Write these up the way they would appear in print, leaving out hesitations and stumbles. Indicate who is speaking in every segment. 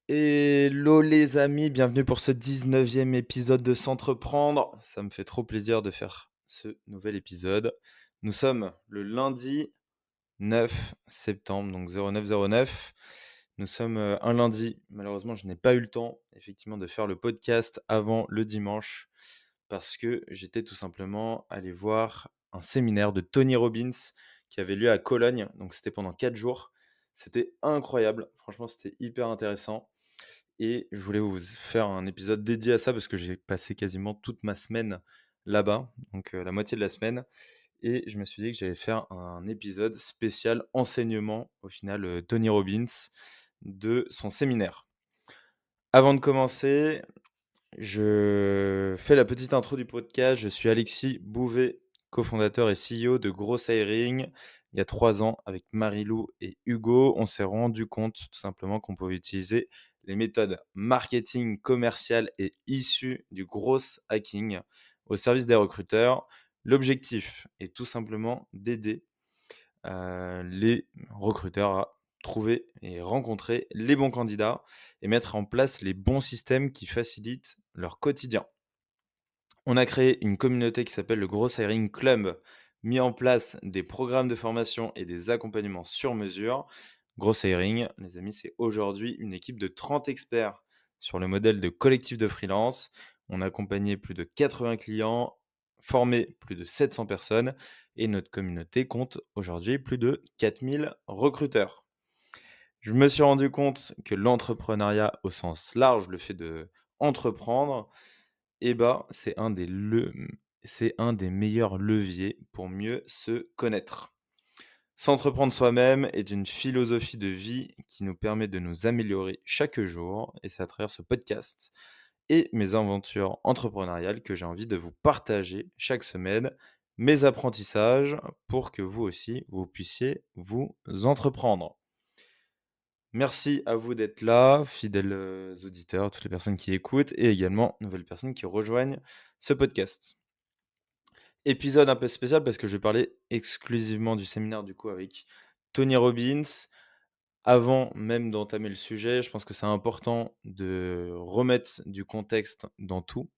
Speaker 1: Hello les amis, bienvenue pour ce 19e épisode de S'entreprendre. Ça me fait trop plaisir de faire ce nouvel épisode. Nous sommes le lundi 9 septembre, donc 0909. Nous sommes un lundi. Malheureusement, je n'ai pas eu le temps, effectivement, de faire le podcast avant le dimanche parce que j'étais tout simplement allé voir un séminaire de Tony Robbins qui avait lieu à Cologne. Donc, c'était pendant 4 jours. C'était incroyable. Franchement, c'était hyper intéressant. Et je voulais vous faire un épisode dédié à ça parce que j'ai passé quasiment toute ma semaine là-bas, donc la moitié de la semaine. Et je me suis dit que j'allais faire un épisode spécial enseignement, au final, Tony Robbins, de son séminaire. Avant de commencer, je fais la petite intro du podcast. Je suis Alexis Bouvet, cofondateur et CEO de Gross Hiring. Il y a 3 ans, avec Marilou et Hugo, on s'est rendu compte tout simplement qu'on pouvait utiliser les méthodes marketing commercial et issues du gross hacking au service des recruteurs. L'objectif est tout simplement d'aider les recruteurs à trouver et rencontrer les bons candidats et mettre en place les bons systèmes qui facilitent leur quotidien. On a créé une communauté qui s'appelle le Gross Hiring Club, mis en place des programmes de formation et des accompagnements sur mesure. Gross Hiring, les amis, c'est aujourd'hui une équipe de 30 experts sur le modèle de collectif de freelance. On a accompagné plus de 80 clients, formé plus de 700 personnes et notre communauté compte aujourd'hui plus de 4000 recruteurs. Je me suis rendu compte que l'entrepreneuriat au sens large, le fait de entreprendre, eh ben, c'est un des meilleurs leviers pour mieux se connaître. S'entreprendre soi-même est une philosophie de vie qui nous permet de nous améliorer chaque jour, et c'est à travers ce podcast et mes aventures entrepreneuriales que j'ai envie de vous partager chaque semaine mes apprentissages pour que vous aussi, vous puissiez vous entreprendre. Merci à vous d'être là, fidèles auditeurs, toutes les personnes qui écoutent et également nouvelles personnes qui rejoignent ce podcast. Épisode un peu spécial parce que je vais parler exclusivement du séminaire du coup avec Tony Robbins. Avant même d'entamer le sujet, je pense que c'est important de remettre du contexte dans tout.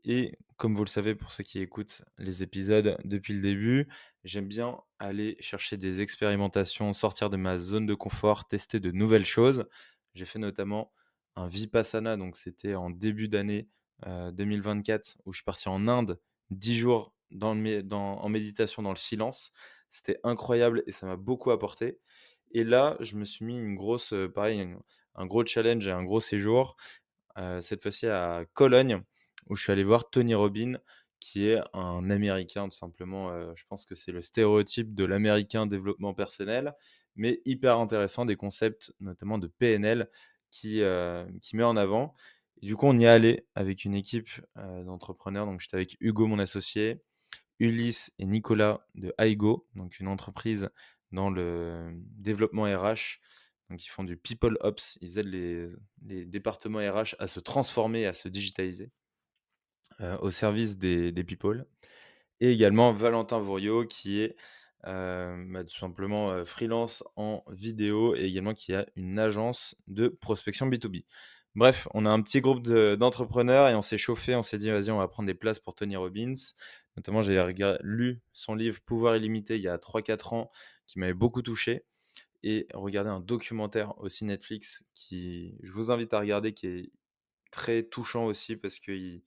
Speaker 1: Et comme vous le savez, pour ceux qui écoutent les épisodes depuis le début, j'aime bien aller chercher des expérimentations, sortir de ma zone de confort, tester de nouvelles choses. J'ai fait notamment un Vipassana, donc c'était en début d'année 2024, où je suis parti en Inde, 10 jours en méditation dans le silence. C'était incroyable et ça m'a beaucoup apporté. Et là, je me suis mis une grosse, pareil, un gros challenge et un gros séjour, cette fois-ci à Cologne, où je suis allé voir Tony Robbins, qui est un Américain tout simplement. Je pense que c'est le stéréotype de l'Américain développement personnel, mais hyper intéressant, des concepts notamment de PNL qui met en avant. Et du coup, on y est allé avec une équipe d'entrepreneurs. Donc, j'étais avec Hugo, mon associé, Ulysse et Nicolas de Aigo, donc une entreprise dans le développement RH. Donc, ils font du People Ops. Ils aident les départements RH à se transformer, à se digitaliser au service des people. Et également Valentin Vouriot qui est tout simplement freelance en vidéo et également qui a une agence de prospection B2B. Bref, on a un petit groupe d'entrepreneurs et on s'est chauffé, on s'est dit vas-y, on va prendre des places pour Tony Robbins. Notamment, j'ai lu son livre Pouvoir illimité il y a 3-4 ans qui m'avait beaucoup touché et regardé un documentaire aussi Netflix qui, je vous invite à regarder, qui est très touchant aussi parce qu'il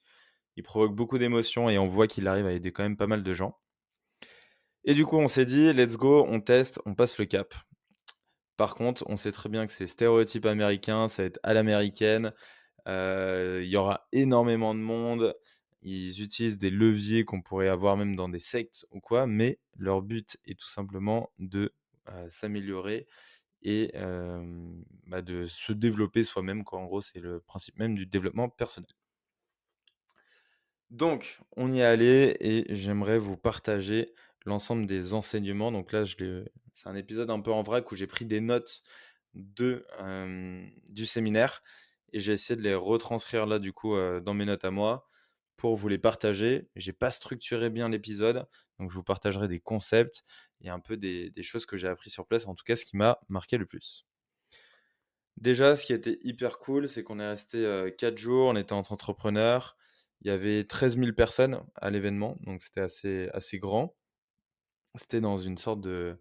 Speaker 1: provoque beaucoup d'émotions et on voit qu'il arrive à aider quand même pas mal de gens. Et du coup, on s'est dit, let's go, on teste, on passe le cap. Par contre, on sait très bien que c'est stéréotype américain, ça va être à l'américaine, il y aura énormément de monde, ils utilisent des leviers qu'on pourrait avoir même dans des sectes ou quoi, mais leur but est tout simplement de s'améliorer et de se développer soi-même, quoi. En gros, c'est le principe même du développement personnel. Donc, on y est allé et j'aimerais vous partager l'ensemble des enseignements. Donc là, c'est un épisode un peu en vrac où j'ai pris des notes du séminaire et j'ai essayé de les retranscrire là, du coup, dans mes notes à moi pour vous les partager. J'ai pas structuré bien l'épisode, donc je vous partagerai des concepts et un peu des choses que j'ai appris sur place, en tout cas ce qui m'a marqué le plus. Déjà, ce qui était hyper cool, c'est qu'on est resté, 4 jours, on était entre entrepreneurs. Il y avait 13 000 personnes à l'événement, donc c'était assez grand. C'était dans une sorte de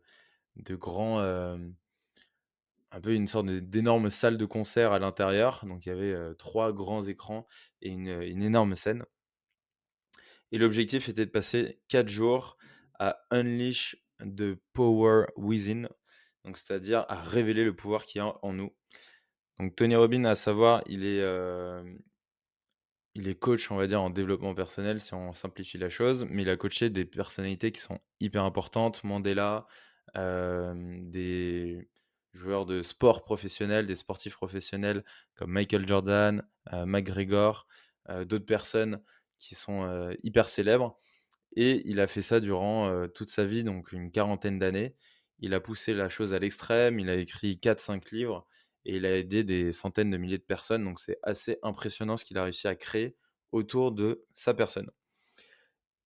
Speaker 1: grand, un peu une sorte d'énorme salle de concert à l'intérieur. Donc il y avait, 3 grands écrans et une énorme scène. Et l'objectif était de passer 4 jours à unleash the power within, donc c'est-à-dire à révéler le pouvoir qu'il y a en nous. Donc Tony Robbins, à savoir, il est coach, on va dire, en développement personnel, si on simplifie la chose, mais il a coaché des personnalités qui sont hyper importantes. Mandela, des joueurs de sport professionnels, des sportifs professionnels comme Michael Jordan, McGregor, d'autres personnes qui sont hyper célèbres. Et il a fait ça durant toute sa vie, donc une quarantaine d'années. Il a poussé la chose à l'extrême, il a écrit 4, 5 livres et il a aidé des centaines de milliers de personnes. Donc c'est assez impressionnant ce qu'il a réussi à créer autour de sa personne.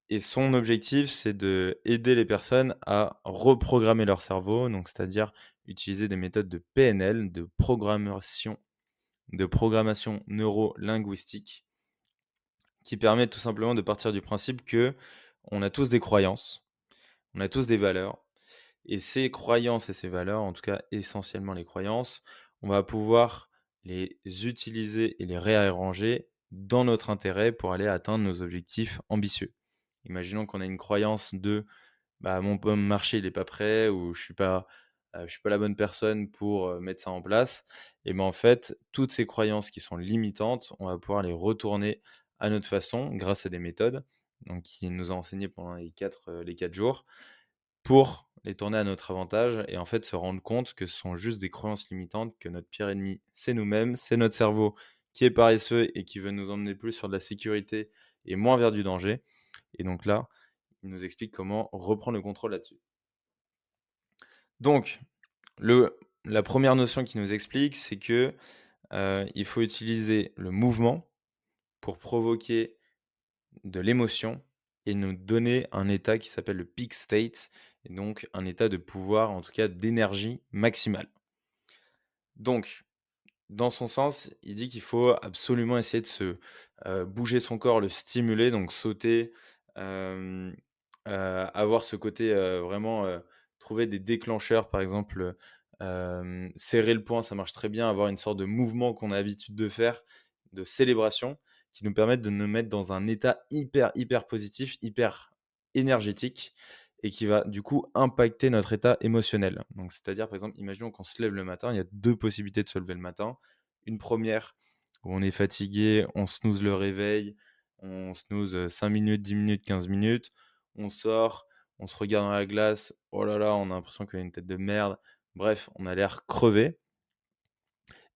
Speaker 1: Et son objectif, c'est de aider les personnes à reprogrammer leur cerveau, donc c'est-à-dire utiliser des méthodes de PNL, de programmation neuro-linguistique, qui permettent tout simplement de partir du principe que on a tous des croyances, on a tous des valeurs. Et ces croyances et ces valeurs, en tout cas essentiellement les croyances, on va pouvoir les utiliser et les réarranger dans notre intérêt pour aller atteindre nos objectifs ambitieux. Imaginons qu'on a une croyance de bah, mon marché il est pas prêt ou je suis pas la bonne personne pour mettre ça en place. Et ben en fait, toutes ces croyances qui sont limitantes, on va pouvoir les retourner à notre façon grâce à des méthodes donc, qui nous a enseigné pendant les quatre jours pour les tourner à notre avantage et en fait se rendre compte que ce sont juste des croyances limitantes, que notre pire ennemi, c'est nous-mêmes, c'est notre cerveau qui est paresseux et qui veut nous emmener plus sur de la sécurité et moins vers du danger. Et donc là, il nous explique comment reprendre le contrôle là-dessus. Donc, la première notion qu'il nous explique, c'est que il faut utiliser le mouvement pour provoquer de l'émotion et nous donner un état qui s'appelle le peak state, et donc un état de pouvoir, en tout cas d'énergie maximale. Donc, dans son sens, il dit qu'il faut absolument essayer de bouger son corps, le stimuler, donc sauter, hem, avoir ce côté, vraiment, trouver des déclencheurs, par exemple, serrer le poing, ça marche très bien, avoir une sorte de mouvement qu'on a l'habitude de faire, de célébration, qui nous permettent de nous mettre dans un état hyper, hyper positif, hyper énergétique et qui va du coup impacter notre état émotionnel. Donc c'est-à-dire, par exemple, imaginons qu'on se lève le matin, il y a 2 possibilités de se lever le matin. Une première où on est fatigué, on snooze le réveil, on snooze, 5 minutes, 10 minutes, 15 minutes, on sort, on se regarde dans la glace, oh là là, on a l'impression qu'on a une tête de merde. Bref, on a l'air crevé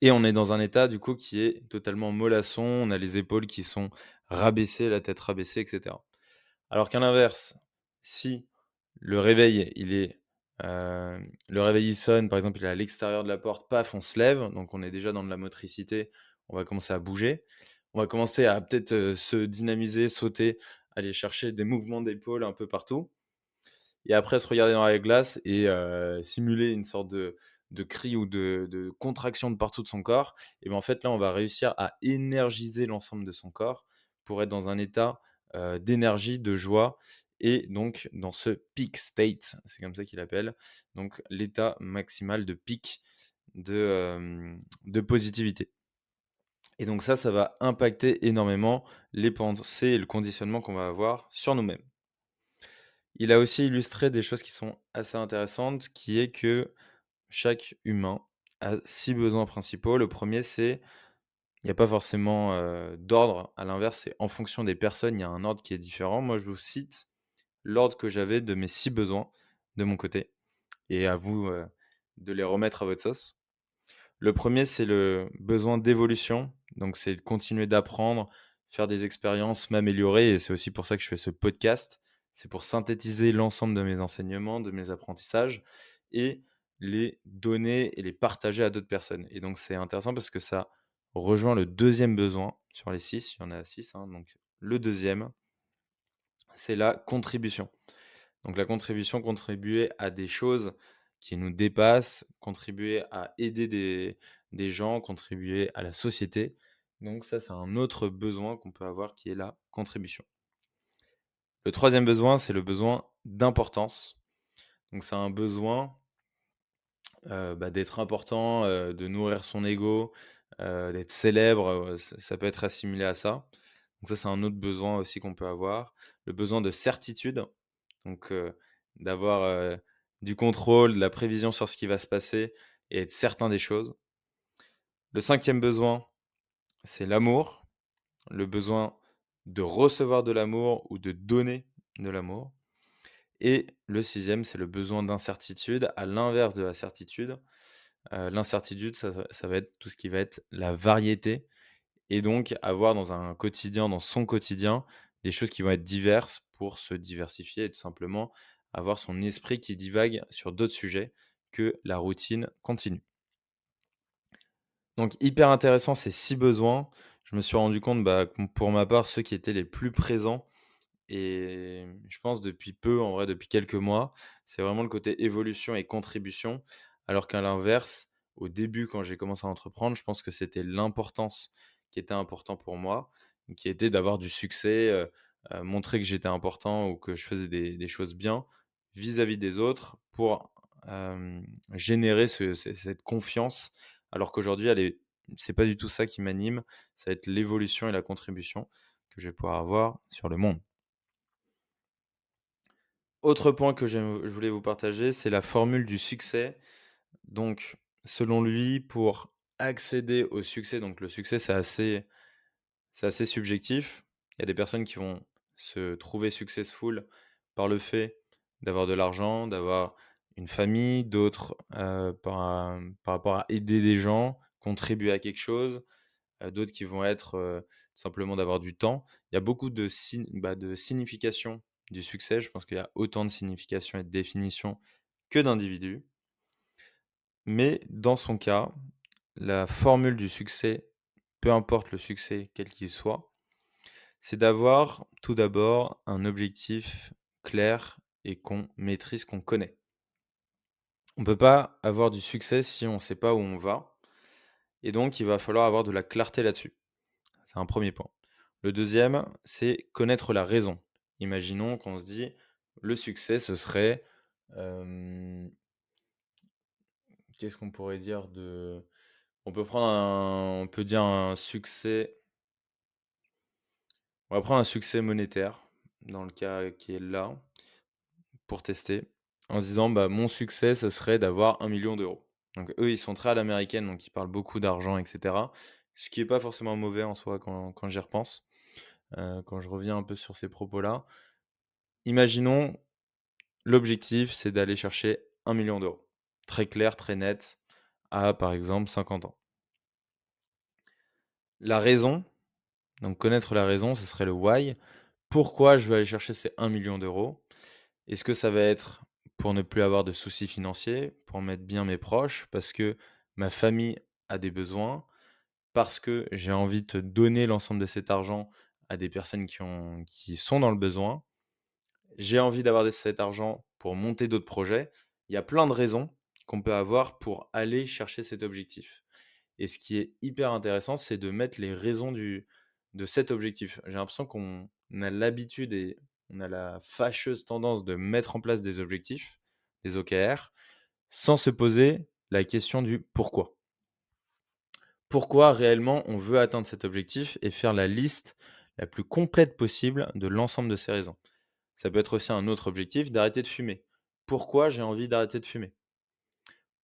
Speaker 1: et on est dans un état du coup qui est totalement mollasson, on a les épaules qui sont rabaissées, la tête rabaissée et cetera. Alors qu'à l'inverse, si le réveil, le réveil, il sonne, par exemple, il est à l'extérieur de la porte, paf, on se lève, donc on est déjà dans de la motricité, on va commencer à bouger. On va commencer à peut-être, se dynamiser, sauter, aller chercher des mouvements d'épaules un peu partout et après se regarder dans la glace et simuler une sorte de cri ou de contraction de partout de son corps et ben, en fait, là, on va réussir à énergiser l'ensemble de son corps pour être dans un état, d'énergie, de joie et donc dans ce peak state, c'est comme ça qu'il appelle, donc l'état maximal de pic de positivité et donc ça va impacter énormément les pensées et le conditionnement qu'on va avoir sur nous-mêmes. Il a aussi illustré des choses qui sont assez intéressantes, qui est que chaque humain a 6 besoins principaux. Le premier, c'est il n'y a pas forcément, d'ordre. À l'inverse, c'est en fonction des personnes, il y a un ordre qui est différent. Moi, je vous cite l'ordre que j'avais de mes 6 besoins de mon côté et à vous, de les remettre à votre sauce. Le premier, c'est le besoin d'évolution, donc c'est de continuer d'apprendre, faire des expériences, m'améliorer et c'est aussi pour ça que je fais ce podcast. C'est pour synthétiser l'ensemble de mes enseignements, de mes apprentissages et les donner et les partager à d'autres personnes et donc c'est intéressant parce que ça rejoint le deuxième besoin sur les 6. Il y en a 6, hein, donc le deuxième, c'est la contribution. Donc la contribution, contribuer à des choses qui nous dépassent, contribuer à aider des gens, contribuer à la société. Donc ça, c'est un autre besoin qu'on peut avoir qui est la contribution. Le troisième besoin, c'est le besoin d'importance. Donc c'est un besoin, d'être important, de nourrir son ego, d'être célèbre, ça peut être assimilé à ça. Donc ça, c'est un autre besoin aussi qu'on peut avoir. Le besoin de certitude, donc d'avoir, du contrôle, de la prévision sur ce qui va se passer et être certain des choses. Le cinquième besoin, c'est l'amour, le besoin de recevoir de l'amour ou de donner de l'amour. Et le sixième, c'est le besoin d'incertitude, à l'inverse de la certitude. L'incertitude, ça va être tout ce qui va être la variété et donc avoir dans un quotidien, dans son quotidien, des choses qui vont être diverses pour se diversifier et tout simplement avoir son esprit qui divague sur d'autres sujets que la routine continue. Donc hyper intéressant ces 6 besoins. Je me suis rendu compte, que pour ma part, ceux qui étaient les plus présents et je pense depuis peu, en vrai depuis quelques mois, c'est vraiment le côté évolution et contribution. Alors qu'à l'inverse, au début quand j'ai commencé à entreprendre, je pense que c'était l'importance qui était important pour moi, qui était d'avoir du succès, montrer que j'étais important ou que je faisais des choses bien vis-à-vis des autres pour, générer cette confiance. Alors qu'aujourd'hui c'est pas du tout ça qui m'anime, ça va être l'évolution et la contribution que je vais pouvoir avoir sur le monde. Autre point que je voulais vous partager, c'est la formule du succès. Donc, selon lui, pour accéder au succès, donc le succès, c'est assez subjectif. Il y a des personnes qui vont se trouver successful par le fait d'avoir de l'argent, d'avoir une famille, d'autres par rapport à aider des gens, contribuer à quelque chose, d'autres qui vont être, simplement d'avoir du temps. Il y a beaucoup de significations du succès. Je pense qu'il y a autant de significations et de définitions que d'individus. Mais dans son cas, la formule du succès, peu importe le succès quel qu'il soit, c'est d'avoir tout d'abord un objectif clair et qu'on maîtrise, qu'on connaît. On ne peut pas avoir du succès si on ne sait pas où on va et donc il va falloir avoir de la clarté là-dessus. C'est un premier point. Le deuxième, c'est connaître la raison. Imaginons qu'on se dit: «Le succès, ce serait», hem, qu'est-ce qu'on pourrait dire de on peut dire un succès on va prendre un succès monétaire, dans le cas qui est là, pour tester, en se disant: «Bah, mon succès, ce serait d'avoir 1 million d'euros». Donc eux, ils sont très à l'américaine, donc ils parlent beaucoup d'argent et cetera. Ce qui est pas forcément mauvais en soi quand j'y repense, quand je reviens un peu sur ces propos-là. Imaginons, l'objectif, c'est d'aller chercher 1 million d'euros. Très clair, très net, à par exemple 50 ans. La raison, donc connaître la raison, ce serait le why. Pourquoi je veux aller chercher ces 1 million d'euros? Est-ce que ça va être pour ne plus avoir de soucis financiers, pour mettre bien mes proches, parce que ma famille a des besoins, parce que j'ai envie de donner l'ensemble de cet argent à des personnes qui sont dans le besoin? J'ai envie d'avoir cet argent pour monter d'autres projets. Il y a plein de raisons qu'on peut avoir pour aller chercher cet objectif. Et ce qui est hyper intéressant, c'est de mettre les raisons de cet objectif. J'ai l'impression qu'on a l'habitude et on a la fâcheuse tendance de mettre en place des objectifs, des OKR, sans se poser la question du pourquoi. Pourquoi réellement on veut atteindre cet objectif et faire la liste la plus complète possible de l'ensemble de ces raisons. Ça peut être aussi un autre objectif d'arrêter de fumer. Pourquoi j'ai envie d'arrêter de fumer?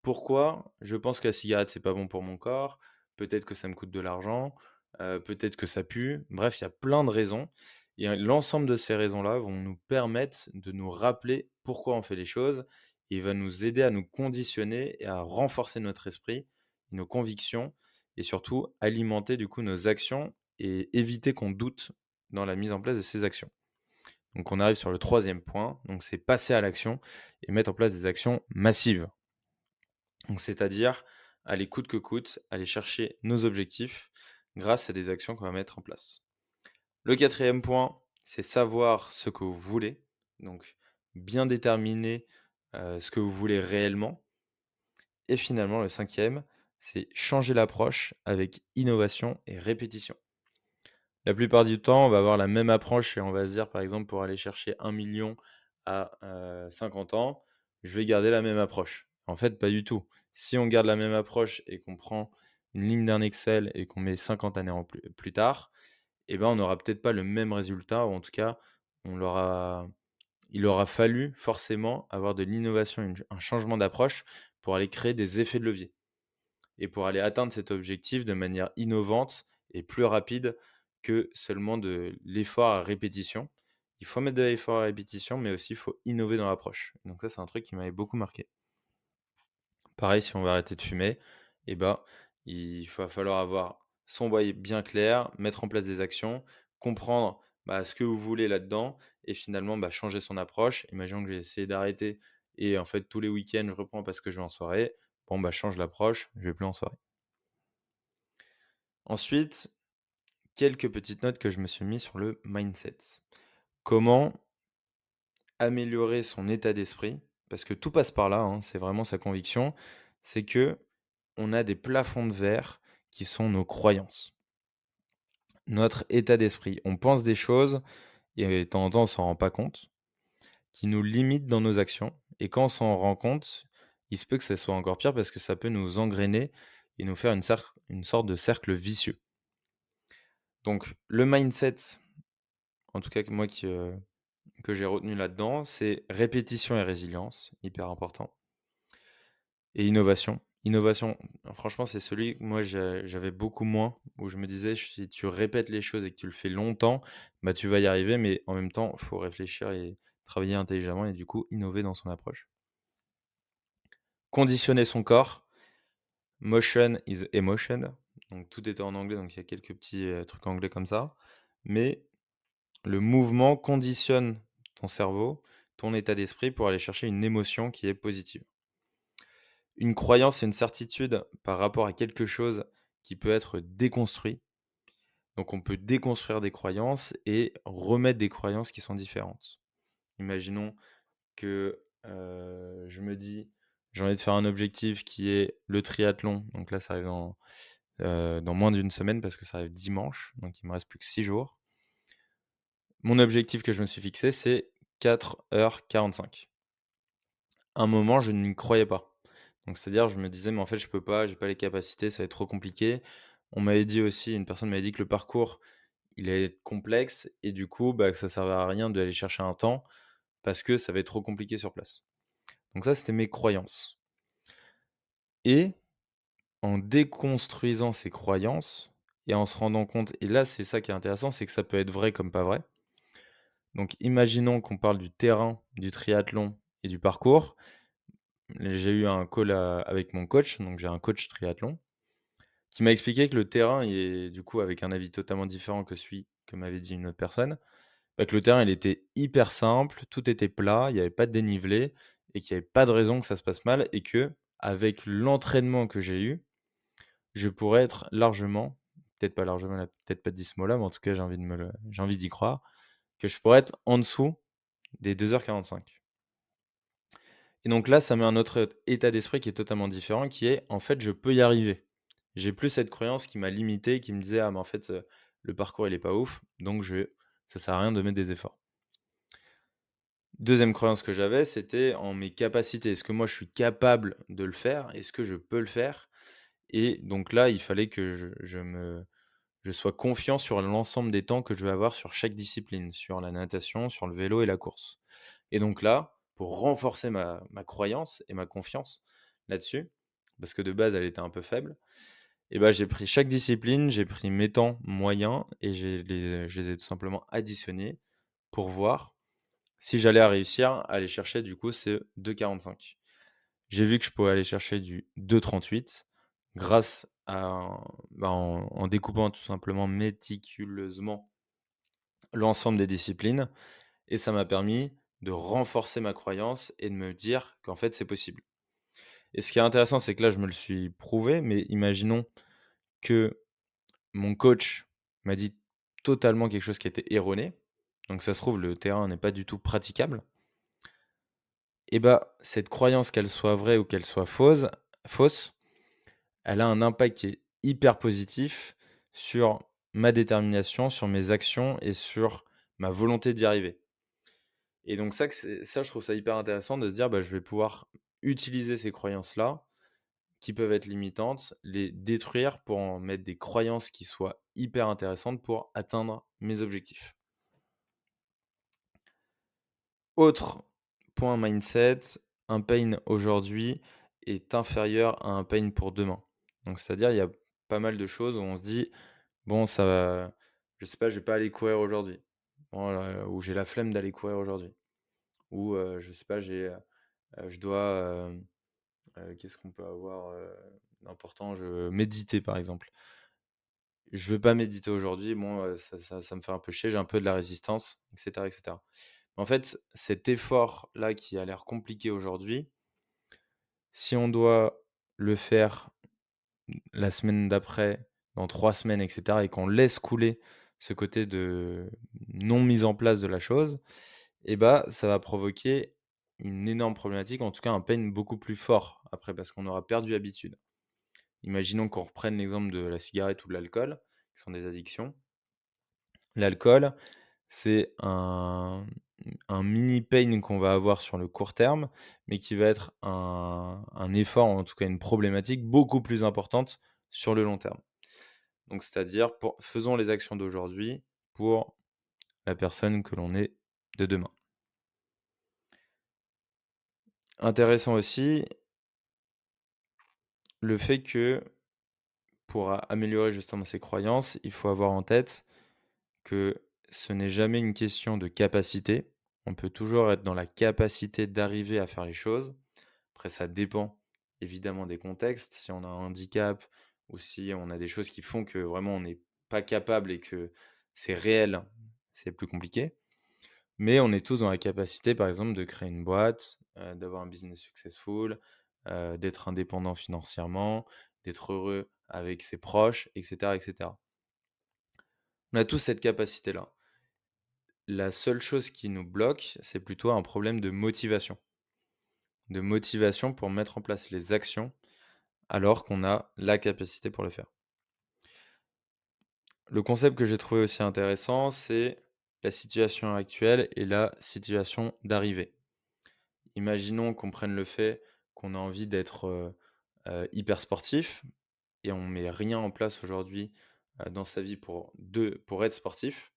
Speaker 1: Pourquoi je pense que la cigarette, c'est pas bon pour mon corps? Peut-être que ça me coûte de l'argent, peut-être que ça pue. Bref, il y a plein de raisons et l'ensemble de ces raisons-là vont nous permettre de nous rappeler pourquoi on fait les choses et va nous aider à nous conditionner et à renforcer notre esprit, nos convictions et surtout alimenter du coup nos actions et éviter qu'on doute dans la mise en place de ces actions. Donc on arrive sur le troisième point, donc c'est passer à l'action et mettre en place des actions massives. Donc c'est-à-dire aller coûte que coûte, aller chercher nos objectifs grâce à des actions qu'on va mettre en place. Le quatrième point, c'est savoir ce que vous voulez, donc bien déterminer ce que vous voulez réellement. Et finalement, le cinquième, c'est changer l'approche avec innovation et répétition. La plupart du temps, on va avoir la même approche et on va se dire, par exemple, pour aller chercher 1 million à 50 ans, je vais garder la même approche. En fait, pas du tout. Si on garde la même approche et qu'on prend une ligne d'un Excel et qu'on met 50 années en plus tard, eh ben, on n'aura peut-être pas le même résultat, ou en tout cas, on l'aura il aura fallu forcément avoir de l'innovation, un changement d'approche pour aller créer des effets de levier et pour aller atteindre cet objectif de manière innovante et plus rapide que seulement de l'effort à répétition. Il faut mettre de l'effort à répétition, mais aussi il faut innover dans l'approche. Donc ça, c'est un truc qui m'avait beaucoup marqué. Pareil, si on veut arrêter de fumer, eh ben, il va falloir avoir son why bien clair, mettre en place des actions, comprendre ce que vous voulez là-dedans et finalement changer son approche. Imaginons que j'ai essayé d'arrêter et en fait tous les week-ends je reprends parce que je vais en soirée. Bon, change l'approche, je vais plus en soirée. Ensuite, quelques petites notes que je me suis mis sur le mindset. Comment améliorer son état d'esprit? Parce que tout passe par là, hein, c'est vraiment sa conviction. C'est que on a des plafonds de verre qui sont nos croyances, notre état d'esprit. On pense des choses et de temps en temps, on s'en rend pas compte, qui nous limitent dans nos actions. Et quand on s'en rend compte, il se peut que ça soit encore pire parce que ça peut nous engrainer et nous faire une sorte de cercle vicieux. Donc, le mindset, en tout cas que moi que j'ai retenu là-dedans, c'est répétition et résilience, hyper important. Et innovation. Innovation, franchement, c'est celui que moi j'avais beaucoup moins, où je me disais, si tu répètes les choses et que tu le fais longtemps, tu vas y arriver, mais en même temps, il faut réfléchir et travailler intelligemment et du coup, innover dans son approche. Conditionner son corps. Motion is emotion. Donc tout était en anglais, donc il y a quelques petits trucs anglais comme ça. Mais le mouvement conditionne ton cerveau, ton état d'esprit pour aller chercher une émotion qui est positive. Une croyance, c'est une certitude par rapport à quelque chose qui peut être déconstruit. Donc on peut déconstruire des croyances et remettre des croyances qui sont différentes. Imaginons que, je me dis: «J'ai envie de faire un objectif qui est le triathlon». Donc là, ça arrive dans moins d'une semaine parce que ça arrive dimanche, donc il me reste plus que 6 jours. Mon objectif que je me suis fixé, c'est 4h45. Un moment, je n'y croyais pas. Donc c'est-à-dire, je me disais: «Mais en fait, je peux pas, j'ai pas les capacités, ça va être trop compliqué». On m'avait dit aussi, une personne m'avait dit que le parcours, il allait être complexe et du coup, que ça servait à rien d'aller chercher un temps parce que ça va être trop compliqué sur place. Donc ça, c'était mes croyances et en déconstruisant ces croyances et en se rendant compte et là, c'est ça qui est intéressant, c'est que ça peut être vrai comme pas vrai. Donc imaginons qu'on parle du terrain, du triathlon et du parcours. J'ai eu un call, avec mon coach, donc j'ai un coach triathlon, qui m'a expliqué que le terrain est du coup avec un avis totalement différent que celui que m'avait dit une autre personne, que le terrain il était hyper simple, tout était plat, il y avait pas de dénivelé et qu'il y avait pas de raison que ça se passe mal et que avec l'entraînement que j'ai eu, je pourrais être largement, peut-être pas largement, elle a peut-être pas dit ce mot-là, mais en tout cas j'ai envie d'y croire, que je pourrais être en dessous des 2h45. Et donc là, ça met un autre état d'esprit qui est totalement différent, qui est: «En fait, je peux y arriver». J'ai plus cette croyance qui m'a limité, qui me disait: «Ah mais en fait, le parcours il est pas ouf, donc ça sert à rien de mettre des efforts». Deuxième croyance que j'avais, c'était en mes capacités. Est-ce que moi je suis capable de le faire? Est-ce que je peux le faire? Et donc là, il fallait que je sois confiant sur l'ensemble des temps que je vais avoir sur chaque discipline, sur la natation, sur le vélo et la course. Et donc là, pour renforcer ma croyance et ma confiance là-dessus, parce que de base, elle était un peu faible, et j'ai pris chaque discipline, j'ai pris mes temps moyens et je les ai tout simplement additionnés pour voir si j'allais réussir à aller chercher du coup ces 2,45. J'ai vu que je pouvais aller chercher du 2,38 grâce à en découpant tout simplement méticuleusement l'ensemble des disciplines et ça m'a permis de renforcer ma croyance et de me dire qu'en fait, c'est possible. Et ce qui est intéressant, c'est que là, je me le suis prouvé, mais imaginons que mon coach m'a dit totalement quelque chose qui était erroné. Donc ça se trouve, le terrain n'est pas du tout praticable. Et cette croyance, qu'elle soit vraie ou qu'elle soit fausse, elle a un impact qui est hyper positif sur ma détermination, sur mes actions et sur ma volonté d'y arriver. Et donc ça, je trouve ça hyper intéressant de se dire: «Bah, je vais pouvoir utiliser ces croyances-là, qui peuvent être limitantes, les détruire pour en mettre des croyances qui soient hyper intéressantes pour atteindre mes objectifs». Autre point mindset, un pain aujourd'hui est inférieur à un pain pour demain. Donc c'est-à-dire, il y a pas mal de choses où on se dit: «Bon, ça va, je sais pas, je vais pas aller courir aujourd'hui». Voilà, ou j'ai la flemme d'aller courir aujourd'hui. Ou, je sais pas, je dois, qu'est-ce qu'on peut avoir, d'important? Je méditer, par exemple. Je veux pas méditer aujourd'hui, bon, ça me fait un peu chier, j'ai un peu de la résistance, et cetera, et cetera. En fait, cet effort-là qui a l'air compliqué aujourd'hui, si on doit le faire la semaine d'après, dans 3 semaines, et cetera, et qu'on laisse couler ce côté de non mise en place de la chose, et bah, ça va provoquer une énorme problématique, en tout cas un pain beaucoup plus fort après, parce qu'on aura perdu l'habitude. Imaginons qu'on reprenne l'exemple de la cigarette ou de l'alcool, qui sont des addictions. L'alcool, c'est un mini pain qu'on va avoir sur le court terme, mais qui va être un effort, en tout cas une problématique beaucoup plus importante sur le long terme. Donc c'est-à-dire faisons les actions d'aujourd'hui pour la personne que l'on est de demain. Intéressant aussi le fait que pour améliorer justement ses croyances, il faut avoir en tête que ce n'est jamais une question de capacité. On peut toujours être dans la capacité d'arriver à faire les choses. Après, ça dépend évidemment des contextes. Si on a un handicap ou si on a des choses qui font que vraiment on n'est pas capable et que c'est réel, c'est plus compliqué. Mais on est tous dans la capacité, par exemple, de créer une boîte, d'avoir un business successful, d'être indépendant financièrement, d'être heureux avec ses proches, et cetera, et cetera. On a tous cette capacité-là. La seule chose qui nous bloque, c'est plutôt un problème de motivation. De motivation pour mettre en place les actions alors qu'on a la capacité pour le faire. Le concept que j'ai trouvé aussi intéressant, c'est la situation actuelle et la situation d'arrivée. Imaginons qu'on prenne le fait qu'on a envie d'être, hyper sportif et on met rien en place aujourd'hui, dans sa vie pour être sportif.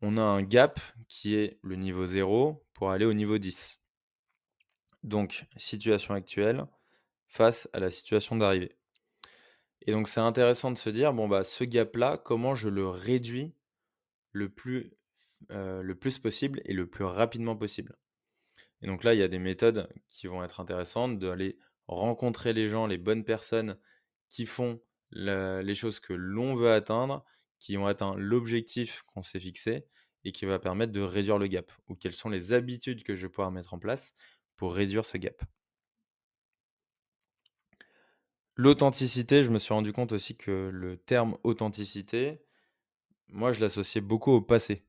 Speaker 1: On a un gap qui est le niveau 0 pour aller au niveau 10. Donc situation actuelle face à la situation d'arrivée. Et donc c'est intéressant de se dire: «Bon, bah, ce gap-là, comment je le réduis le plus, le plus possible et le plus rapidement possible?» Et donc là, il y a des méthodes qui vont être intéressantes, d'aller rencontrer les gens, les bonnes personnes qui font les choses que l'on veut atteindre, qui ont atteint l'objectif qu'on s'est fixé et qui va permettre de réduire le gap. Ou quelles sont les habitudes que je vais pouvoir mettre en place pour réduire ce gap. L'authenticité, je me suis rendu compte aussi que le terme authenticité, moi, je l'associais beaucoup au passé.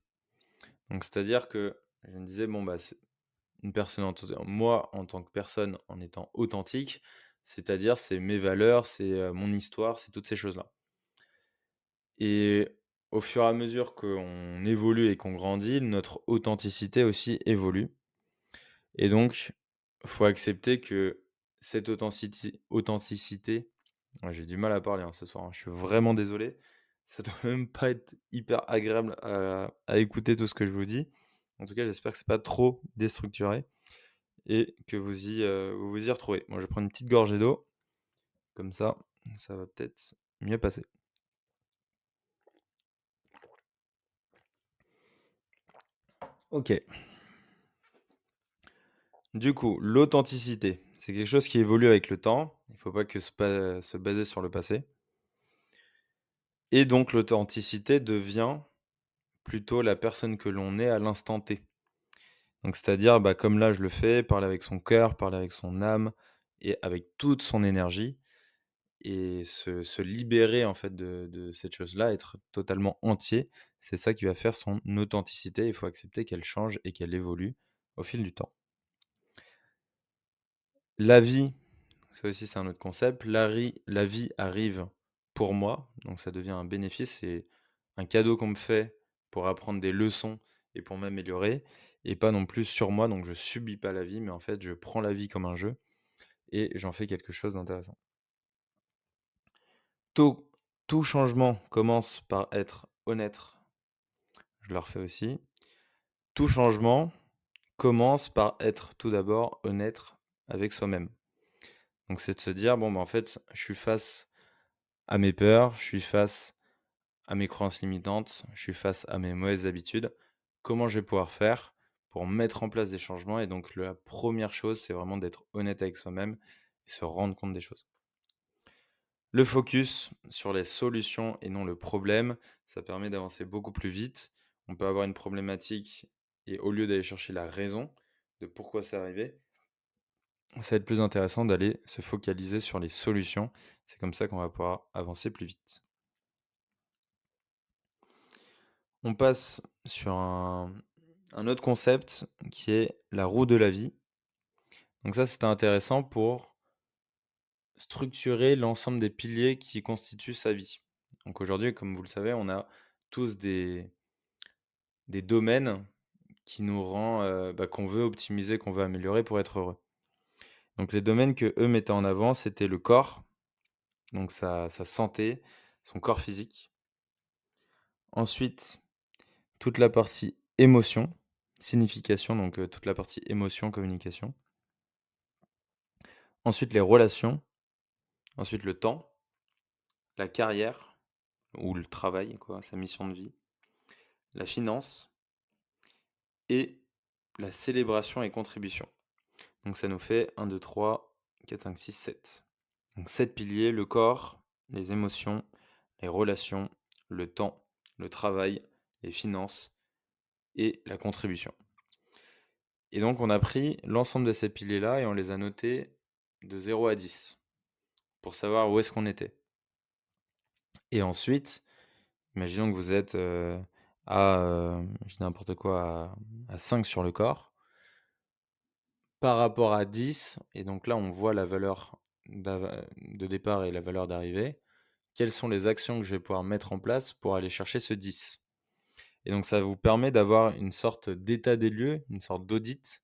Speaker 1: Donc c'est-à-dire que je me disais: «Bon, bah, c'est une personne moi, en tant que personne, en étant authentique, c'est-à-dire c'est mes valeurs, c'est, mon histoire, c'est toutes ces choses-là». Et au fur et à mesure qu'on évolue et qu'on grandit, notre authenticité aussi évolue. Et donc, faut accepter que cette authenticité, ouais, j'ai du mal à parler, hein, ce soir, hein, je suis vraiment désolé. Ça doit même pas être hyper agréable à écouter tout ce que je vous dis. En tout cas, j'espère que c'est pas trop déstructuré et que vous vous y retrouvez. Moi, je vais prendre une petite gorgée d'eau, comme ça va peut-être mieux passer. OK. Du coup, l'authenticité, c'est quelque chose qui évolue avec le temps. Il ne faut pas que se baser sur le passé. Et donc l'authenticité devient plutôt la personne que l'on est à l'instant T. Donc c'est-à-dire, bah, comme là je le fais, parler avec son cœur, parler avec son âme et avec toute son énergie et se libérer en fait de cette chose-là, être totalement entier. C'est ça qui va faire son authenticité. Il faut accepter qu'elle change et qu'elle évolue au fil du temps. La vie, Ça aussi, c'est un autre concept. La vie arrive pour moi, donc ça devient un bénéfice, c'est un cadeau qu'on me fait pour apprendre des leçons et pour m'améliorer et pas non plus sur moi, donc je subis pas la vie, mais en fait, je prends la vie comme un jeu et j'en fais quelque chose d'intéressant. Tout tout changement commence par être honnête, je le refais aussi. Tout changement commence par être tout d'abord honnête avec soi-même. Donc c'est de se dire: «Bon, bah, en fait, je suis face à mes peurs, je suis face à mes croyances limitantes, je suis face à mes mauvaises habitudes. Comment je vais pouvoir faire pour mettre en place des changements?» Et donc la première chose, c'est vraiment d'être honnête avec soi-même et se rendre compte des choses. Le focus sur les solutions et non le problème, ça permet d'avancer beaucoup plus vite. On peut avoir une problématique et au lieu d'aller chercher la raison de pourquoi c'est arrivé, ça va être plus intéressant d'aller se focaliser sur les solutions. C'est comme ça qu'on va pouvoir avancer plus vite. On passe sur un autre concept qui est la roue de la vie. Donc ça, c'était intéressant pour structurer l'ensemble des piliers qui constituent sa vie. Donc aujourd'hui, comme vous le savez, on a tous des domaines qui nous rend, qu'on veut optimiser, qu'on veut améliorer pour être heureux. Donc les domaines que eux mettaient en avant, c'était le corps, donc sa santé, son corps physique. Ensuite, toute la partie émotion, signification, donc toute la partie émotion, communication. Ensuite, les relations, ensuite le temps, la carrière ou le travail quoi, sa mission de vie, la finance et la célébration et contribution. Donc ça nous fait 1, 2, 3, 4, 5, 6, 7. Donc 7 piliers, le corps, les émotions, les relations, le temps, le travail, les finances et la contribution. Et donc on a pris l'ensemble de ces piliers-là et on les a notés de 0 à 10 pour savoir où est-ce qu'on était. Et ensuite, imaginons que vous êtes, je dis n'importe quoi, à 5 sur le corps, par rapport à 10 et donc là, on voit la valeur de départ et la valeur d'arrivée. Quelles sont les actions que je vais pouvoir mettre en place pour aller chercher ce 10? Et donc ça vous permet d'avoir une sorte d'état des lieux, une sorte d'audit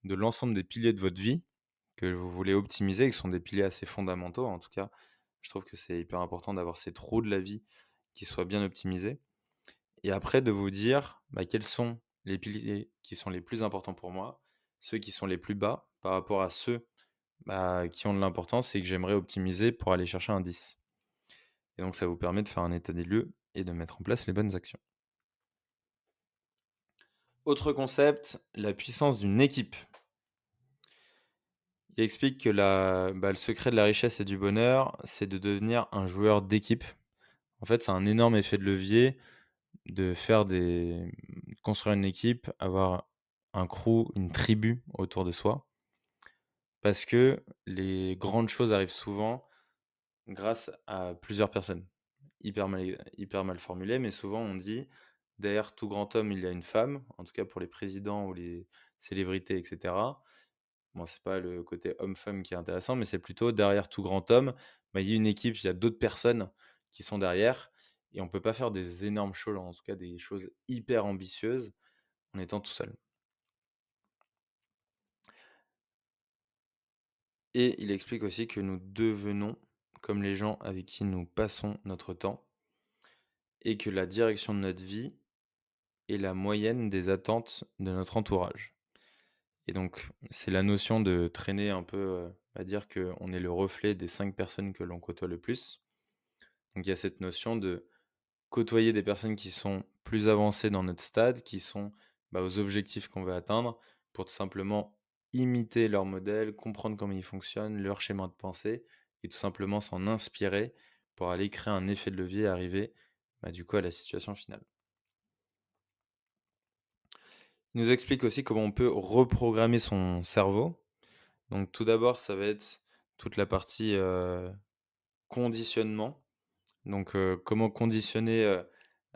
Speaker 1: de l'ensemble des piliers de votre vie que vous voulez optimiser, qui sont des piliers assez fondamentaux. En tout cas, je trouve que c'est hyper important d'avoir ces trous de la vie qui soient bien optimisés. Et après de vous dire, quels sont les piliers qui sont les plus importants pour moi, ceux qui sont les plus bas par rapport à ceux, qui ont de l'importance et que j'aimerais optimiser pour aller chercher un 10. Et donc ça vous permet de faire un état des lieux et de mettre en place les bonnes actions. Autre concept, la puissance d'une équipe. Il explique que le secret de la richesse et du bonheur, c'est de devenir un joueur d'équipe. En fait, c'est un énorme effet de levier de construire une équipe, avoir un crew, une tribu autour de soi. Parce que les grandes choses arrivent souvent grâce à plusieurs personnes. Hyper mal formulé, mais souvent on dit: «Derrière tout grand homme, il y a une femme», en tout cas pour les présidents ou les célébrités et cetera. Bon, c'est pas le côté homme-femme qui est intéressant, mais c'est plutôt derrière tout grand homme, il y a une équipe, il y a d'autres personnes qui sont derrière et on peut pas faire des énormes choses, en tout cas des choses hyper ambitieuses en étant tout seul. Et il explique aussi que nous devenons comme les gens avec qui nous passons notre temps et que la direction de notre vie est la moyenne des attentes de notre entourage. Et donc, c'est la notion de traîner un peu, à dire qu'on est le reflet des 5 personnes que l'on côtoie le plus. Donc il y a cette notion de côtoyer des personnes qui sont plus avancées dans notre stade, qui sont, aux objectifs qu'on veut atteindre, pour tout simplement imiter leur modèle, comprendre comment ils fonctionnent, leur schéma de pensée et tout simplement s'en inspirer pour aller créer un effet de levier et arriver, du coup à la situation finale. Il nous explique aussi comment on peut reprogrammer son cerveau. Donc tout d'abord, ça va être toute la partie, conditionnement. Donc, comment conditionner,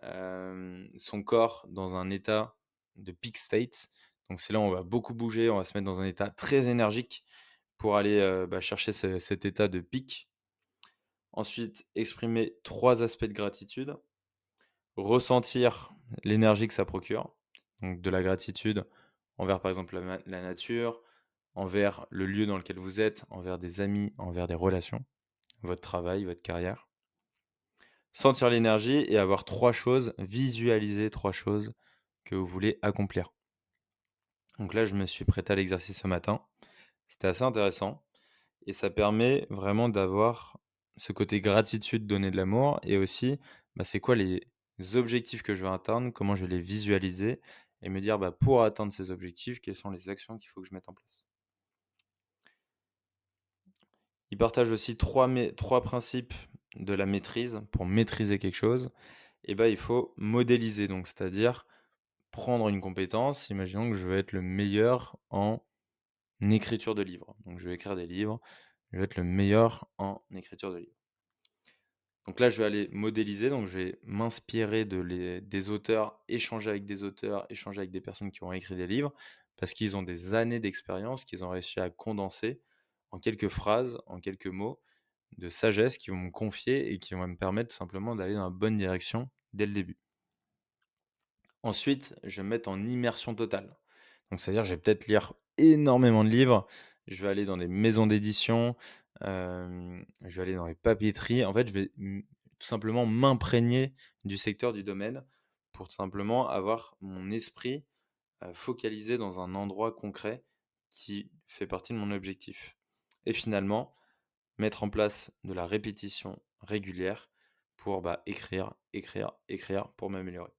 Speaker 1: son corps dans un état de peak state. Donc c'est là où on va beaucoup bouger, on va se mettre dans un état très énergique pour aller, chercher cet état de pic. Ensuite, exprimer 3 aspects de gratitude. Ressentir l'énergie que ça procure, donc de la gratitude envers, par exemple, la nature, envers le lieu dans lequel vous êtes, envers des amis, envers des relations, votre travail, votre carrière. Sentir l'énergie et avoir 3 choses, visualiser 3 choses que vous voulez accomplir. Donc là, je me suis prêté à l'exercice ce matin. C'était assez intéressant et ça permet vraiment d'avoir ce côté gratitude, donner de l'amour et aussi, c'est quoi les objectifs que je veux atteindre, comment je vais les visualiser et me dire, pour atteindre ces objectifs, quelles sont les actions qu'il faut que je mette en place. Il partage aussi 3 principes de la maîtrise. Pour maîtriser quelque chose, il faut modéliser, donc c'est-à-dire prendre une compétence. Imaginons que je veux être le meilleur en écriture de livres. Donc je vais écrire des livres, je vais être le meilleur en écriture de livres. Donc là, je vais aller modéliser, donc je vais m'inspirer des auteurs, échanger avec des auteurs, échanger avec des personnes qui ont écrit des livres, parce qu'ils ont des années d'expérience qu'ils ont réussi à condenser en quelques phrases, en quelques mots, de sagesse qui vont me confier et qui vont me permettre simplement d'aller dans la bonne direction dès le début. Ensuite, je vais me mettre en immersion totale. Donc c'est-à-dire, je vais peut-être lire énormément de livres, je vais aller dans des maisons d'édition, je vais aller dans les papeteries. En fait, je vais tout simplement m'imprégner du secteur, du domaine, pour tout simplement avoir mon esprit, focalisé dans un endroit concret qui fait partie de mon objectif. Et finalement, mettre en place de la répétition régulière pour, écrire, écrire, écrire pour m'améliorer.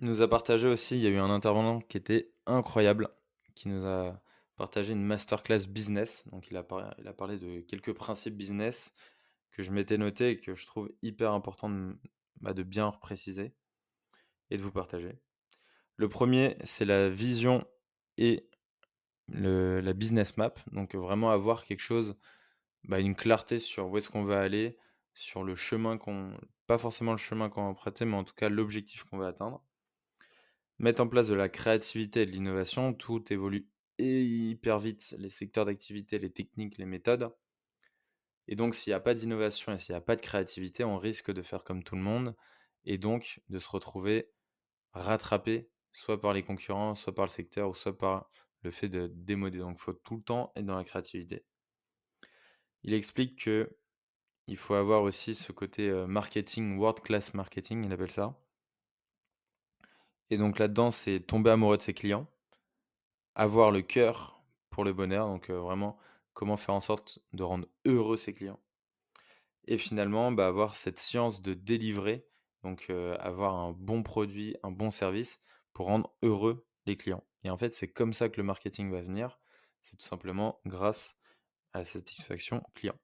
Speaker 1: Il nous a partagé aussi, il y a eu un intervenant qui était incroyable, qui nous a partagé une masterclass business. Donc il a parlé de quelques principes business que je m'étais noté et que je trouve hyper important de bien repréciser et de vous partager. Le premier, c'est la vision et la business map. Donc vraiment avoir quelque chose, une clarté sur où est-ce qu'on va aller, sur le chemin pas forcément le chemin qu'on va emprunter, mais en tout cas l'objectif qu'on va atteindre. Mettre en place de la créativité et de l'innovation, tout évolue hyper vite, les secteurs d'activité, les techniques, les méthodes. Et donc, s'il n'y a pas d'innovation et s'il n'y a pas de créativité, on risque de faire comme tout le monde et donc de se retrouver rattrapé, soit par les concurrents, soit par le secteur ou soit par le fait de démoder. Donc, il faut tout le temps être dans la créativité. Il explique que il faut avoir aussi ce côté marketing, world class marketing, il appelle ça. Et donc là-dedans, c'est tomber amoureux de ses clients. Avoir le cœur pour le bonheur, donc vraiment comment faire en sorte de rendre heureux ses clients et finalement, avoir cette science de délivrer, donc avoir un bon produit, un bon service pour rendre heureux les clients et en fait, c'est comme ça que le marketing va venir, c'est tout simplement grâce à la satisfaction client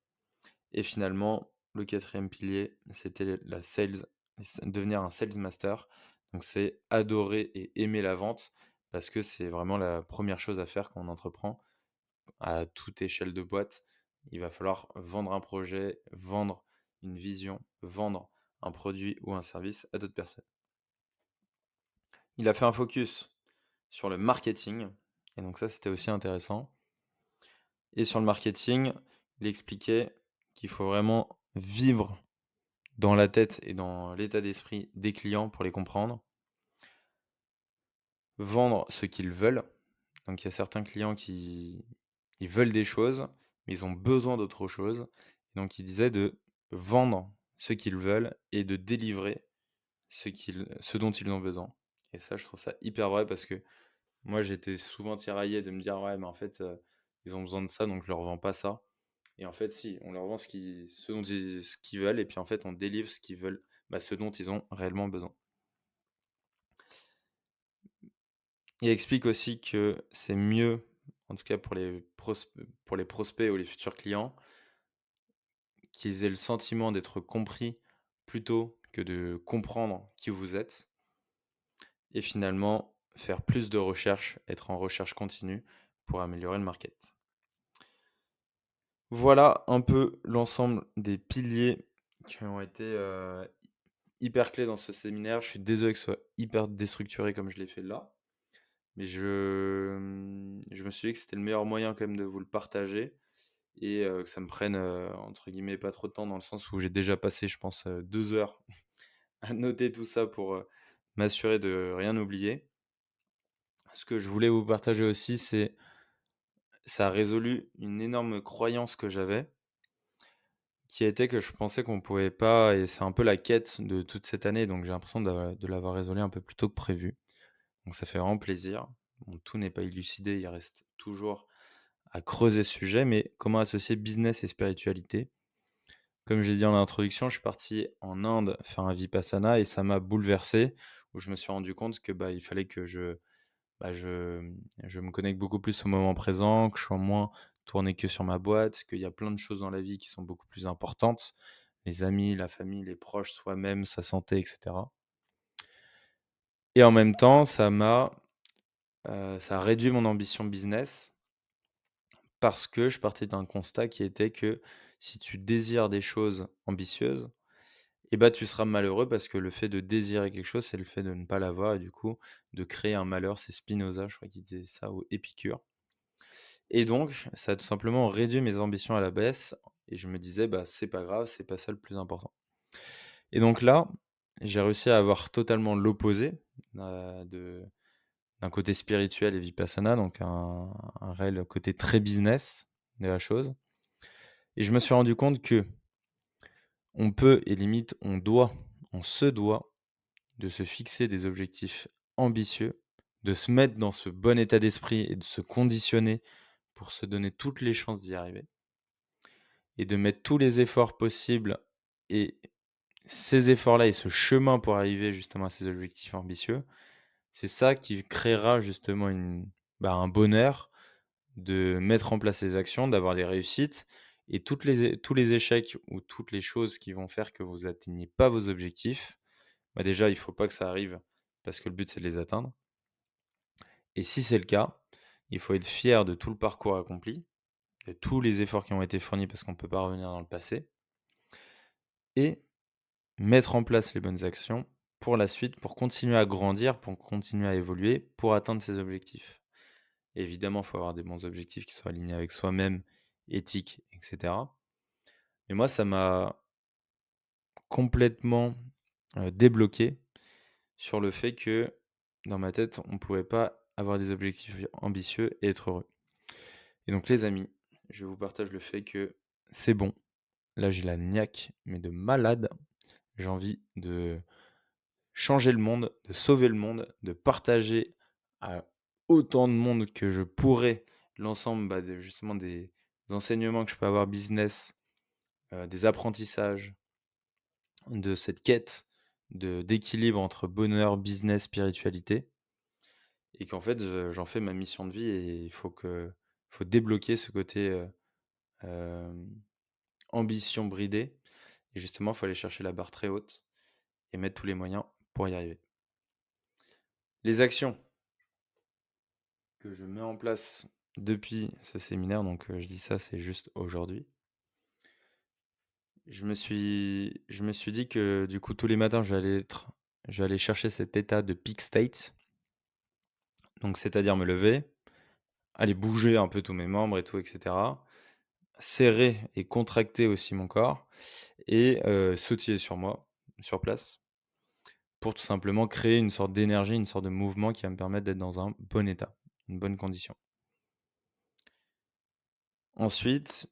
Speaker 1: et finalement, le quatrième pilier, c'était la sales, devenir un sales master, donc c'est adorer et aimer la vente parce que c'est vraiment la première chose à faire quand on entreprend à toute échelle de boîte. Il va falloir vendre un projet, vendre une vision, vendre un produit ou un service à d'autres personnes. Il a fait un focus sur le marketing et donc ça, c'était aussi intéressant et sur le marketing, il expliquait qu'il faut vraiment vivre dans la tête et dans l'état d'esprit des clients pour les comprendre. Vendre ce qu'ils veulent. Donc il y a certains clients qui ils veulent des choses, mais ils ont besoin d'autre chose. Donc il disait de vendre ce qu'ils veulent et de délivrer ce dont ils ont besoin. Et ça, je trouve ça hyper vrai parce que moi, j'étais souvent tiraillé de me dire: «Ouais, mais en fait, ils ont besoin de ça, donc je leur vends pas ça». Et en fait, si, on leur vend ce qu'ils veulent et puis en fait, on délivre ce qu'ils veulent, ce dont ils ont réellement besoin. Il explique aussi que c'est mieux, en tout cas pour les prospects ou les futurs clients, qu'ils aient le sentiment d'être compris plutôt que de comprendre qui vous êtes et finalement faire plus de recherches, être en recherche continue pour améliorer le market. Voilà un peu l'ensemble des piliers qui ont été, hyper clés dans ce séminaire. Je suis désolé que ce soit hyper déstructuré comme je l'ai fait là. mais je me suis dit que c'était le meilleur moyen quand même de vous le partager et que ça me prenne, entre guillemets «pas trop de temps» dans le sens où j'ai déjà passé je pense, 2 heures à noter tout ça pour, m'assurer de rien oublier. Ce que je voulais vous partager aussi, c'est ça a résolu une énorme croyance que j'avais, qui était que je pensais qu'on pouvait pas et c'est un peu la quête de toute cette année, donc j'ai l'impression de l'avoir résolu un peu plus tôt que prévu. Donc ça fait vraiment plaisir. Bon, tout n'est pas élucidé, il reste toujours à creuser ce sujet, mais comment associer business et spiritualité? Comme j'ai dit en introduction, je suis parti en Inde faire un vipassana et ça m'a bouleversé, où je me suis rendu compte que, bah, il fallait que je me connecte beaucoup plus au moment présent, que je sois moins tourné que sur ma boîte, qu'il y a plein de choses dans la vie qui sont beaucoup plus importantes, les amis, la famille, les proches, soi-même, sa santé et cetera et en même temps, ça a réduit mon ambition business parce que je partais d'un constat qui était que si tu désires des choses ambitieuses et bah, tu seras malheureux parce que le fait de désirer quelque chose, c'est le fait de ne pas l'avoir et du coup, de créer un malheur. C'est Spinoza, je crois, qui disait ça ou Épicure et donc ça a tout simplement réduit mes ambitions à la baisse et je me disais: «Bah, c'est pas grave, c'est pas ça le plus important» et donc là, j'ai réussi à avoir totalement l'opposé, de d'un côté spirituel et vipassana, donc un réel côté très business de la chose et je me suis rendu compte que on peut et limite on se doit de se fixer des objectifs ambitieux, de se mettre dans ce bon état d'esprit et de se conditionner pour se donner toutes les chances d'y arriver et de mettre tous les efforts possibles et ces efforts-là et ce chemin pour arriver justement à ces objectifs ambitieux, c'est ça qui créera justement un bonheur de mettre en place les actions, d'avoir des réussites et tous les échecs ou toutes les choses qui vont faire que vous atteignez pas vos objectifs, bah, déjà, il faut pas que ça arrive parce que le but, c'est de les atteindre et si c'est le cas, il faut être fier de tout le parcours accompli, de tous les efforts qui ont été fournis parce qu'on ne peut pas revenir dans le passé et mettre en place les bonnes actions pour la suite, pour continuer à grandir, pour continuer à évoluer, pour atteindre ses objectifs. Évidemment, il faut avoir des bons objectifs qui soient alignés avec soi-même, éthique et cetera. Mais moi, ça m'a complètement, débloqué sur le fait que, dans ma tête, on ne pouvait pas avoir des objectifs ambitieux et être heureux. Et donc les amis, je vous partage le fait que c'est bon. Là, j'ai la niaque, mais de malade. J'ai envie de changer le monde, de sauver le monde, de partager à autant de monde que je pourrais l'ensemble, bah, de justement des enseignements que je peux avoir business, des apprentissages, de cette quête d'équilibre entre bonheur, business, spiritualité et qu'en fait, j'en fais ma mission de vie et il faut débloquer ce côté, hem, ambition bridée et justement, il faut aller chercher la barre très haute et mettre tous les moyens pour y arriver. Les actions que je mets en place depuis ce séminaire, donc je dis ça, c'est juste aujourd'hui. Je me suis dit que du coup, tous les matins, je vais aller chercher cet état de peak state, donc c'est-à-dire me lever, aller bouger un peu tous mes membres et tout et cetera, serrer et contracter aussi mon corps et sautiller sur place, pour tout simplement créer une sorte d'énergie, une sorte de mouvement qui va me permettre d'être dans un bon état, une bonne condition. Ensuite,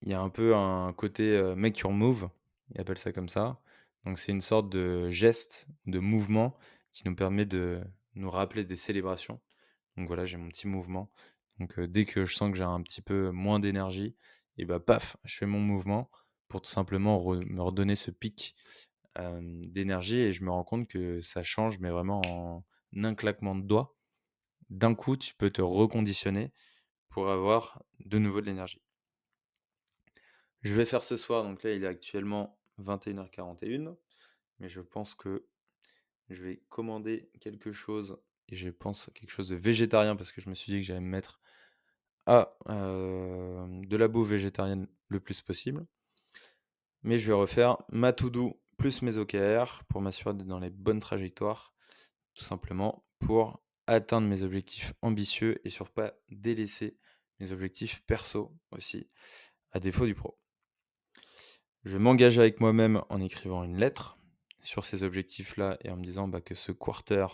Speaker 1: il y a un peu un côté, make your move, ils appellent ça comme ça. Donc c'est une sorte de geste, de mouvement qui nous permet de nous rappeler des célébrations. Donc voilà, j'ai mon petit mouvement. Donc dès que je sens que j'ai un petit peu moins d'énergie et bah, paf, je fais mon mouvement pour tout simplement me redonner ce pic, d'énergie et je me rends compte que ça change, mais vraiment en un claquement de doigts. D'un coup, tu peux te reconditionner pour avoir de nouveau de l'énergie. Je vais faire ce soir, donc là, il est actuellement 21h41, mais je pense que je vais commander quelque chose et je pense quelque chose de végétarien parce que je me suis dit que j'allais me mettre à, de la bouffe végétarienne le plus possible. Mais je vais refaire ma to do plus mes OKR pour m'assurer d'être dans les bonnes trajectoires, tout simplement pour atteindre mes objectifs ambitieux et surtout pas délaisser mes objectifs perso aussi, à défaut du pro. Je vais m'engager avec moi-même en écrivant une lettre sur ces objectifs-là et en me disant que ce quarter,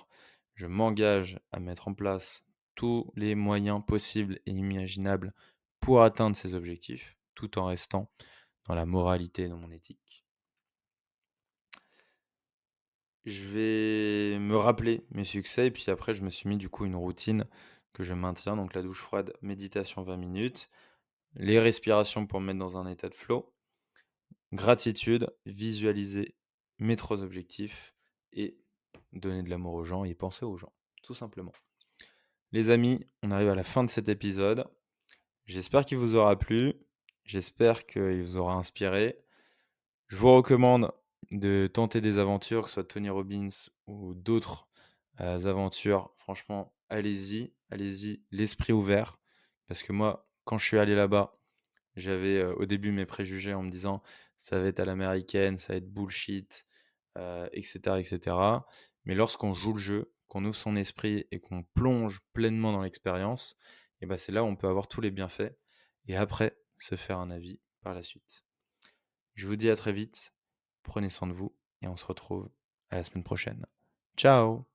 Speaker 1: je m'engage à mettre en place tous les moyens possibles et imaginables pour atteindre ces objectifs, tout en restant dans la moralité et dans mon éthique. Je vais me rappeler mes succès et puis après je me suis mis du coup une routine que je maintiens, donc la douche froide, méditation 20 minutes, les respirations pour me mettre dans un état de flow, gratitude, visualiser mes 3 objectifs et donner de l'amour aux gens et penser aux gens, tout simplement. Les amis, on arrive à la fin de cet épisode. J'espère qu'il vous aura plu, j'espère qu'il vous aura inspiré. Je vous recommande de tenter des aventures, que ce soit Tony Robbins ou d'autres aventures. Franchement, allez-y, allez-y, l'esprit ouvert. Parce que moi, quand je suis allé là-bas, j'avais au début mes préjugés en me disant ça va être à l'américaine, ça va être bullshit, etc., etc. Mais lorsqu'on joue le jeu, qu'on ouvre son esprit et qu'on plonge pleinement dans l'expérience, et ben c'est là où on peut avoir tous les bienfaits et après se faire un avis par la suite. Je vous dis à très vite, prenez soin de vous et on se retrouve à la semaine prochaine. Ciao!